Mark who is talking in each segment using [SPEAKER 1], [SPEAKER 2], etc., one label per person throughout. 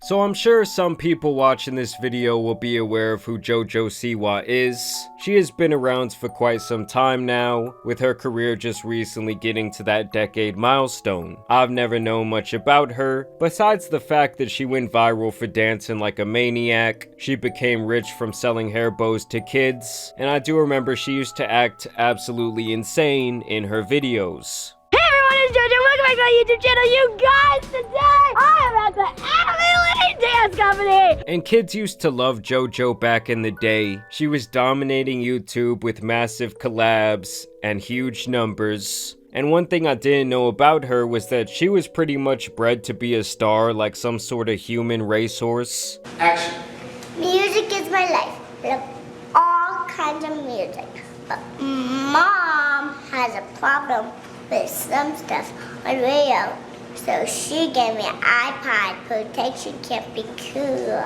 [SPEAKER 1] So I'm sure some people watching this video will be aware of who JoJo Siwa is. She has been around for quite some time now, with her career just recently getting to that decade milestone. I've never known much about her, besides the fact that she went viral for dancing like a maniac, she became rich from selling hair bows to kids, and I do remember she used to act absolutely insane in her videos.
[SPEAKER 2] Hey everyone, it's JoJo. Welcome back to my YouTube channel. You guys, today I am at the Emily Dance Company.
[SPEAKER 1] And kids used to love JoJo back in the day. She was dominating YouTube with massive collabs and huge numbers. And one thing I didn't know about her was that she was pretty much bred to be a star, like some sort of human racehorse.
[SPEAKER 3] Action.
[SPEAKER 4] Music is my life. I love all kinds of music. But Mom has a problem with some stuff on radio. So she gave me an iPod. Protection can't be cool.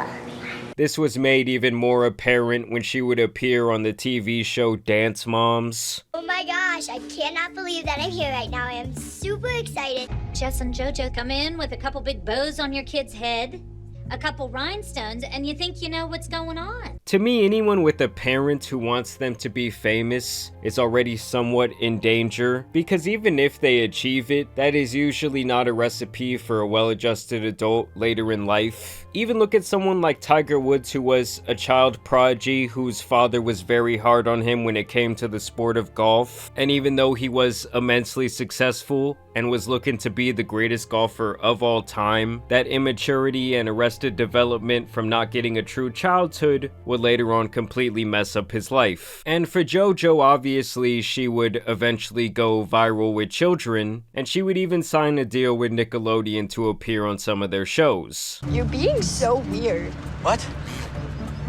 [SPEAKER 1] This was made even more apparent when she would appear on the TV show Dance Moms.
[SPEAKER 4] Oh my gosh, I cannot believe that I'm here right now. I am super excited.
[SPEAKER 5] Jess and JoJo come in with a couple big bows on your kid's head, a couple rhinestones, and you think you know what's going on.
[SPEAKER 1] To me, anyone with a parent who wants them to be famous is already somewhat in danger, because even if they achieve it, that is usually not a recipe for a well-adjusted adult later in life. Even look at someone like Tiger Woods, who was a child prodigy whose father was very hard on him when it came to the sport of golf, and even though he was immensely successful and was looking to be the greatest golfer of all time, that immaturity and arrested development from not getting a true childhood would later on completely mess up his life. And for JoJo, obviously, she would eventually go viral with children, and she would even sign a deal with Nickelodeon to appear on some of their shows.
[SPEAKER 2] You're being so weird.
[SPEAKER 3] What?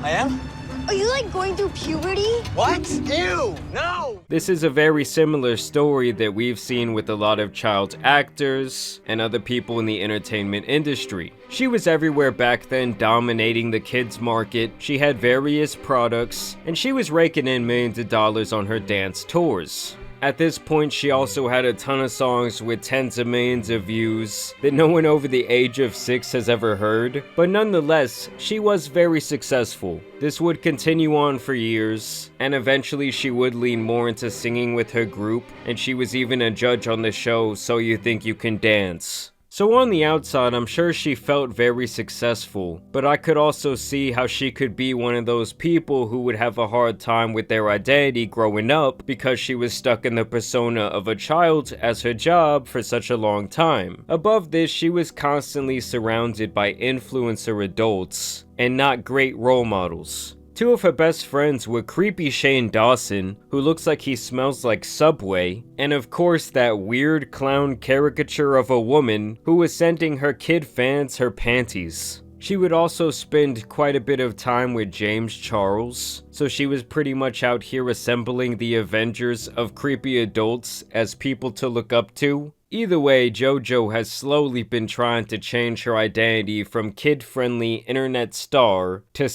[SPEAKER 3] I am?
[SPEAKER 2] Are you like going through puberty?
[SPEAKER 3] What? Ew! No!
[SPEAKER 1] This is a very similar story that we've seen with a lot of child actors and other people in the entertainment industry. She was everywhere back then, dominating the kids market. She had various products, and she was raking in millions of dollars on her dance tours. At this point, she also had a ton of songs with tens of millions of views that no one over the age of 6 has ever heard, but nonetheless, she was very successful. This would continue on for years, and eventually she would lean more into singing with her group, and she was even a judge on the show So You Think You Can Dance. So on the outside, I'm sure she felt very successful, but I could also see how she could be one of those people who would have a hard time with their identity growing up because she was stuck in the persona of a child as her job for such a long time. Above this, she was constantly surrounded by influencer adults and not great role models. Two of her best friends were creepy Shane Dawson, who looks like he smells like Subway, and of course that weird clown caricature of a woman who was sending her kid fans her panties. She would also spend quite a bit of time with James Charles, so she was pretty much out here assembling the Avengers of creepy adults as people to look up to. Either way, JoJo has slowly been trying to change her identity from kid-friendly internet star to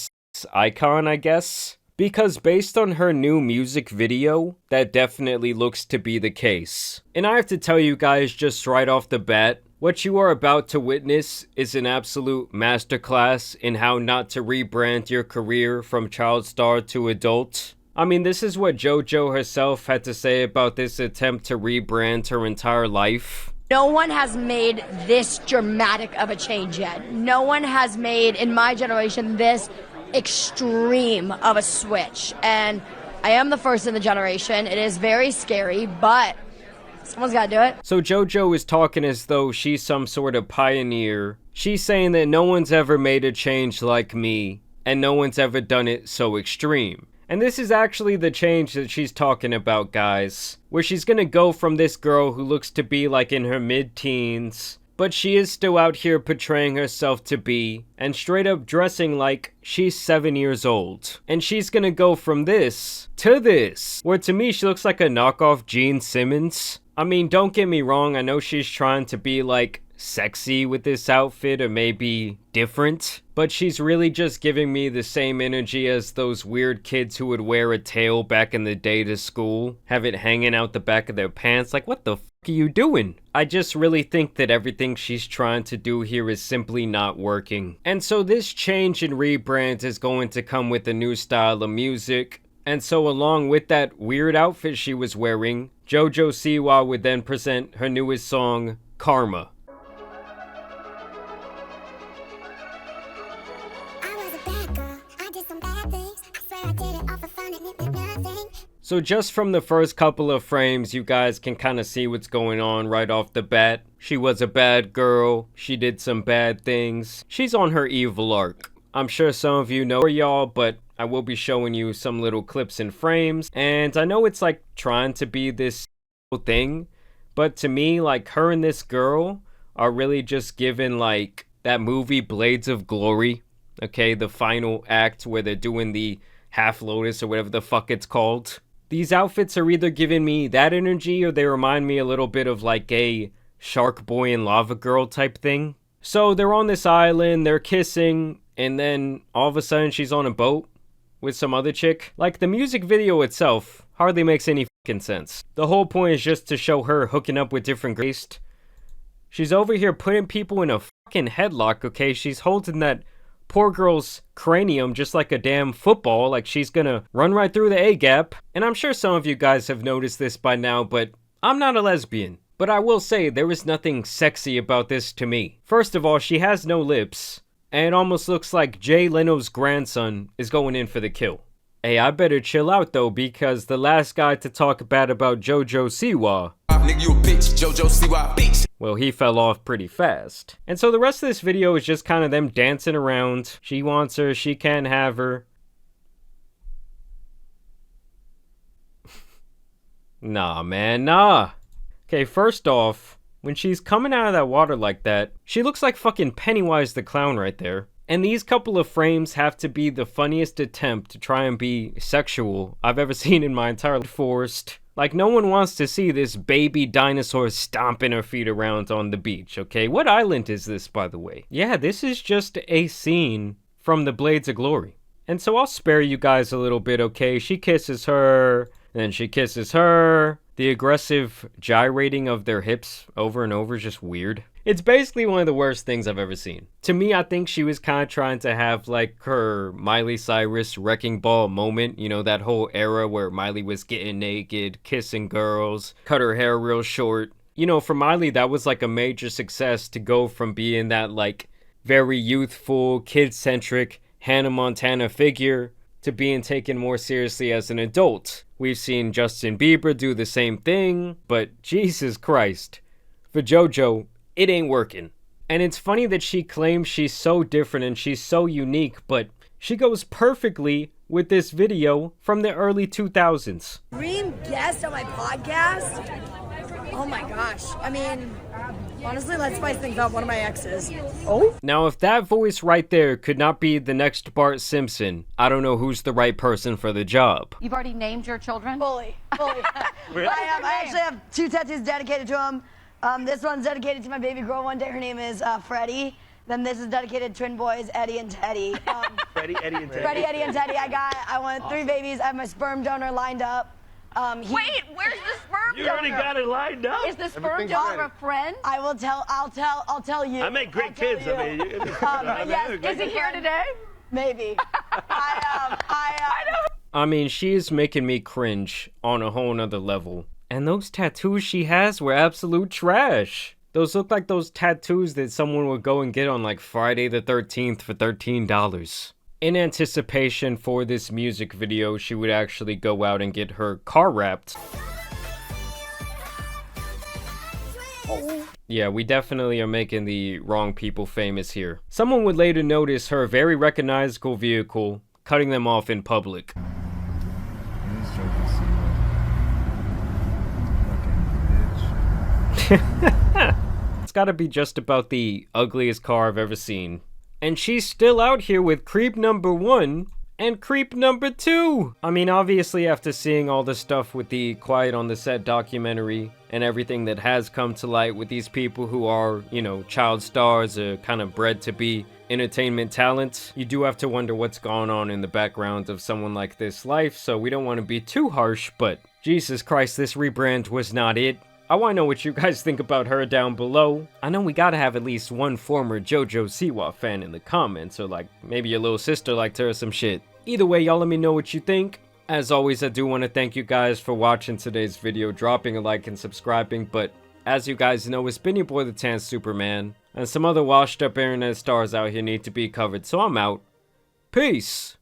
[SPEAKER 1] icon, I guess, because based on her new music video, that definitely looks to be the case. And I have to tell you guys just right off the bat, what you are about to witness is an absolute masterclass in how not to rebrand your career from child star to adult. I mean, this is what JoJo herself had to say about this attempt to rebrand her entire life.
[SPEAKER 2] No one has made this dramatic of a change yet. No one has made, in my generation, this extreme of a switch, and I am the first in the generation. It is very scary, but someone's got to do it.
[SPEAKER 1] So JoJo is talking as though she's some sort of pioneer. She's saying that no one's ever made a change like me, and no one's ever done it so extreme. And this is actually the change that she's talking about, guys, where she's gonna go from this girl who looks to be like in her mid-teens, but she is still out here portraying herself to be, and straight up dressing like she's 7 years old. And she's gonna go from this to this, where to me she looks like a knockoff Gene Simmons. I mean, don't get me wrong, I know she's trying to be like sexy with this outfit or maybe different, but she's really just giving me the same energy as those weird kids who would wear a tail back in the day to school, have it hanging out the back of their pants. Like, what the f are you doing? I just really think that everything she's trying to do here is simply not working. And so this change in rebrand is going to come with a new style of music. And so along with that weird outfit she was wearing, Jojo Siwa would then present her newest song, Karma. So just from the first couple of frames, you guys can kind of see what's going on right off the bat. She was a bad girl. She did some bad things. She's on her evil arc. I'm sure some of you know her, y'all, but I will be showing you some little clips and frames. And I know it's like trying to be this thing, but to me, like, her and this girl are really just given like that movie Blades of Glory. Okay, the final act where they're doing the Half Lotus or whatever the fuck it's called. These outfits are either giving me that energy or they remind me a little bit of like a Shark Boy and Lava Girl type thing. So they're on this island, they're kissing, and then all of a sudden she's on a boat with some other chick. Like, the music video itself hardly makes any fucking sense. The whole point is just to show her hooking up with different girls. She's over here putting people in a fucking headlock, okay? She's holding that poor girl's cranium just like a damn football, like she's gonna run right through the A-gap. And I'm sure some of you guys have noticed this by now, but I'm not a lesbian. But I will say, there is nothing sexy about this to me. First of all, she has no lips, and it almost looks like Jay Leno's grandson is going in for the kill. Hey, I better chill out though, because the last guy to talk bad about Jojo Siwa,
[SPEAKER 6] nigga, you a bitch, Jojo Siwa, bitch.
[SPEAKER 1] Well, he fell off pretty fast. And so the rest of this video is just kind of them dancing around. She wants her, she can't have her. Nah, man, nah. Okay, first off, when she's coming out of that water like that, she looks like fucking Pennywise the Clown right there. And these couple of frames have to be the funniest attempt to try and be sexual I've ever seen in my entire life. Forced. Like, no one wants to see this baby dinosaur stomping her feet around on the beach, okay? What island is this, by the way? Yeah, this is just a scene from the Blades of Glory. And so I'll spare you guys a little bit, okay? She kisses her, then she kisses her. The aggressive gyrating of their hips over and over is just weird. It's basically one of the worst things I've ever seen. To me, I think she was kind of trying to have like her Miley Cyrus Wrecking Ball moment. You know, that whole era where Miley was getting naked, kissing girls, cut her hair real short. You know, for Miley, that was like a major success to go from being that like very youthful, kid-centric Hannah Montana figure to being taken more seriously as an adult. We've seen Justin Bieber do the same thing, but Jesus Christ. For JoJo, it ain't working. And it's funny that she claims she's so different and she's so unique, but she goes perfectly with this video from the early 2000s.
[SPEAKER 2] Dream guest on my podcast? Oh my gosh. I mean, honestly, let's spice things up. One of my exes. Oh?
[SPEAKER 1] Now, if that voice right there could not be the next Bart Simpson, I don't know who's the right person for the job.
[SPEAKER 7] You've already named your children?
[SPEAKER 2] Fully.
[SPEAKER 8] Really? I actually have 2 tattoos dedicated to them. This one's dedicated to my baby girl one day. Her name is Freddie. Then this is dedicated to twin boys, Eddie and Teddy.
[SPEAKER 3] Freddie, Eddie, and Teddy.
[SPEAKER 8] Freddie, Eddie, and Teddy. I want 3 babies. I have my sperm donor lined up.
[SPEAKER 7] Wait, where's the sperm
[SPEAKER 3] You
[SPEAKER 7] donor?
[SPEAKER 3] already got it lined up?
[SPEAKER 7] Is the sperm donor a friend?
[SPEAKER 8] I'll tell you.
[SPEAKER 3] I make great kids. I mean,
[SPEAKER 8] yes.
[SPEAKER 7] Is he here today?
[SPEAKER 8] Maybe.
[SPEAKER 1] I mean, she is making me cringe on a whole nother level. And those tattoos she has were absolute trash. Those look like those tattoos that someone would go and get on like Friday the 13th for $13. In anticipation for this music video, she would actually go out and get her car wrapped. Yeah, we definitely are making the wrong people famous here. Someone would later notice her very recognizable vehicle, cutting them off in public. It's gotta be just about the ugliest car I've ever seen. And she's still out here with creep number 1 and creep number 2. I mean, obviously after seeing all the stuff with the Quiet on the Set documentary and everything that has come to light with these people who are, you know, child stars or kind of bred to be entertainment talent, you do have to wonder what's going on in the background of someone like this life. So we don't want to be too harsh, but Jesus Christ, this rebrand was not it. I want to know what you guys think about her down below. I know we gotta have at least one former JoJo Siwa fan in the comments, or like maybe your little sister liked her or some shit. Either way, y'all let me know what you think. As always, I do want to thank you guys for watching today's video, dropping a like and subscribing, but as you guys know, it's been your boy the Tan Superman, and some other washed up internet stars out here need to be covered, so I'm out. Peace!